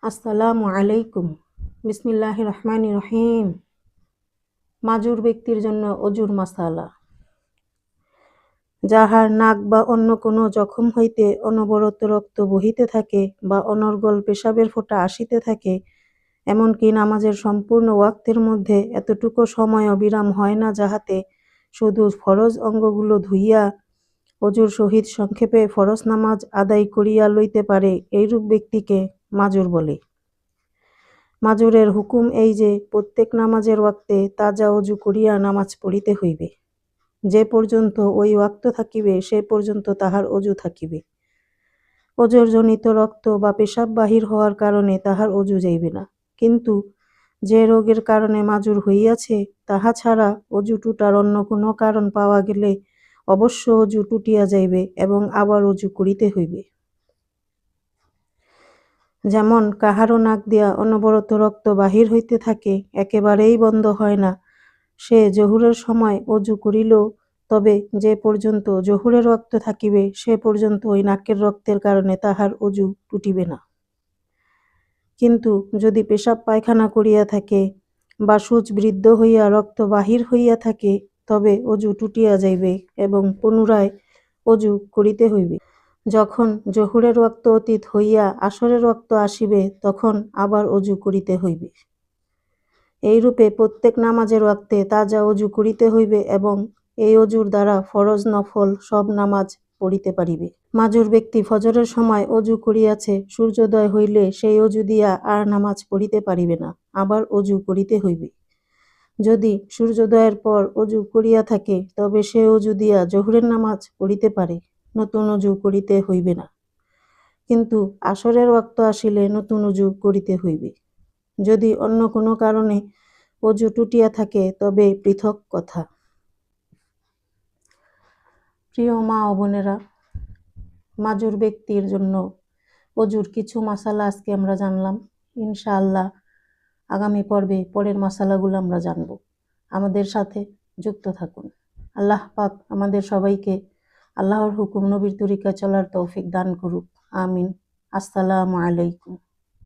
আসসালামু আলাইকুম। বিসমিল্লাহির রহমানির রহিম। মাজুর ব্যক্তির জন্য অজুর মাসালা। যাহার নাক বা অন্য কোনো জখম হইতে অনবরত রক্ত বহিতে থাকে বা অনর্গল পেশাবের ফোঁটা আসিতে থাকে, এমনকি নামাজের সম্পূর্ণ ওয়াক্তের মধ্যে এতটুকু সময়ও বিরাম হয় না যাহাতে শুধু ফরজ অঙ্গগুলো ধুইয়া অজুর সহিত সংক্ষেপে ফরজ নামাজ আদায় করিয়া লইতে পারে, এইরূপ ব্যক্তিকে মাজুর বলে। মাজুরের হুকুম এই যে প্রত্যেক নামাজের ওয়াক্তে তাজা অজু করিয়া নামাজ পড়িতে হইবে। যে পর্যন্ত ওই ওয়াক্ত থাকিবে সে পর্যন্ত তাহার অজু থাকিবে। অজুর জনিত রক্ত বা পেশাব বাহির হওয়ার কারণে তাহার অজু যাইবে না। কিন্তু যে রোগের কারণে মাজুর হইয়াছে তাহা ছাড়া অজু টুটার অন্য কোনো কারণ পাওয়া গেলে অবশ্য অজু টুটিয়া যাইবে এবং আবার অজু করিতে হইবে। যেমন কাহারও নাক দিয়া অনবরত রক্ত বাহির হইতে থাকে, একেবারেই বন্ধ হয় না, সে জহুরের সময় অজু করিল, তবে যে পর্যন্ত জহুরের রক্ত থাকিবে সে পর্যন্ত ওই নাকের রক্তের কারণে তাহার অজু টুটিবে না। কিন্তু যদি পেশাব পায়খানা করিয়া থাকে বা সূচ বৃদ্ধ হইয়া রক্ত বাহির হইয়া থাকে, তবে অজু টুটিয়া যাইবে এবং পুনরায় অজু করিতে হইবে। যখন জহুরের ওয়াক্ত অতীত হইয়া আসরের ওয়াক্ত আসিবে তখন আবার অজু করিতে হইবে। এইরূপে প্রত্যেক নামাজের ওয়াক্তে তাজা অজু করিতে হইবে এবং এই অজুর দ্বারা ফরজ নফল সব নামাজ পড়িতে পারিবে। মাজুর ব্যক্তি ফজরের সময় অজু করিয়াছে, সূর্যোদয় হইলে সেই অজু দিয়া আর নামাজ পড়িতে পারিবে না, আবার অজু করিতে হইবে। যদি সূর্যোদয়ের পর অজু করিয়া থাকে তবে সে অজু দিয়া জহুরের নামাজ পড়িতে পারে, নতুন অজু করিতে হইবে না। কিন্তু আসরের ওয়াক্ত আসিলে নতুন অজু করিতে হইবে। যদি অন্য কোনো কারণে অজু টুটিয়া থাকে তবে পৃথক কথা। প্রিয় মা ও বোনেরা, মাজুর ব্যক্তির জন্য অজুর কিছু মাসালা আজকে আমরা জানলাম। ইনশাআল্লাহ আগামী পর্বে পরের মাসালাগুলো আমরা জানব। আমাদের সাথে যুক্ত থাকুন। আল্লাহ পাক আমাদের সবাইকে আল্লাহর হুকুম নবীর তরিকায় চলার তৌফিক দান করুক। আমিন। আসসালামু আলাইকুম।